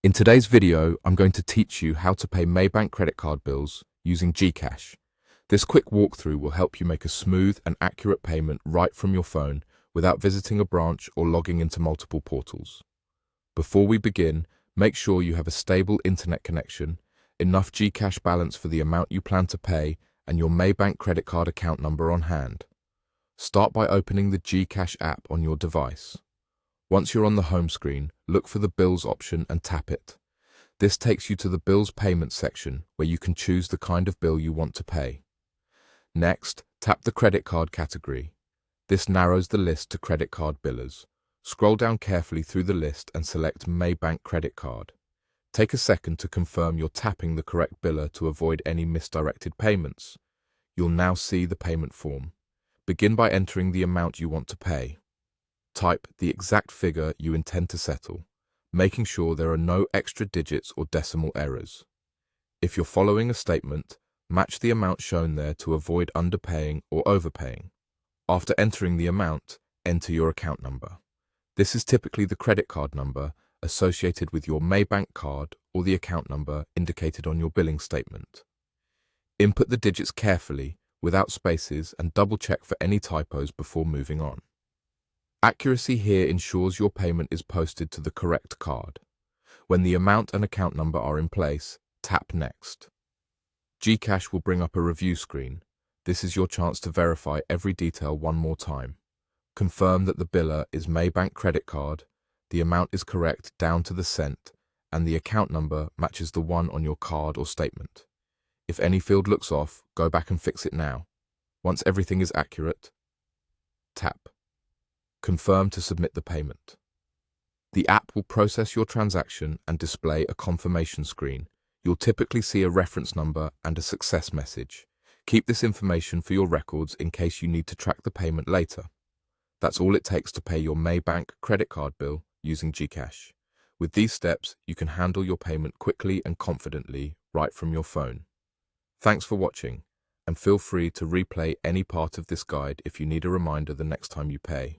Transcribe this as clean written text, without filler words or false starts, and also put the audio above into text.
In today's video, I'm going to teach you how to pay Maybank credit card bills using GCash. This quick walkthrough will help you make a smooth and accurate payment right from your phone without visiting a branch or logging into multiple portals. Before we begin, make sure you have a stable internet connection, enough GCash balance for the amount you plan to pay, and your Maybank credit card account number on hand. Start by opening the GCash app on your device. Once you're on the home screen, look for the Bills option and tap it. This takes you to the Bills Payment section, where you can choose the kind of bill you want to pay. Next, tap the Credit Card category. This narrows the list to credit card billers. Scroll down carefully through the list and select Maybank Credit Card. Take a second to confirm you're tapping the correct biller to avoid any misdirected payments. You'll now see the payment form. Begin by entering the amount you want to pay. Type the exact figure you intend to settle, making sure there are no extra digits or decimal errors. If you're following a statement, match the amount shown there to avoid underpaying or overpaying. After entering the amount, enter your account number. This is typically the credit card number associated with your Maybank card or the account number indicated on your billing statement. Input the digits carefully, without spaces, and double-check for any typos before moving on. Accuracy here ensures your payment is posted to the correct card. When the amount and account number are in place, tap Next. GCash will bring up a review screen. This is your chance to verify every detail one more time. Confirm that the biller is Maybank credit card, the amount is correct down to the cent, and the account number matches the one on your card or statement. If any field looks off, go back and fix it now. Once everything is accurate, tap Confirm to submit the payment. The app will process your transaction and display a confirmation screen. You'll typically see a reference number and a success message. Keep this information for your records in case you need to track the payment later. That's all it takes to pay your Maybank credit card bill using GCash. With these steps, you can handle your payment quickly and confidently right from your phone. Thanks for watching, and feel free to replay any part of this guide if you need a reminder the next time you pay.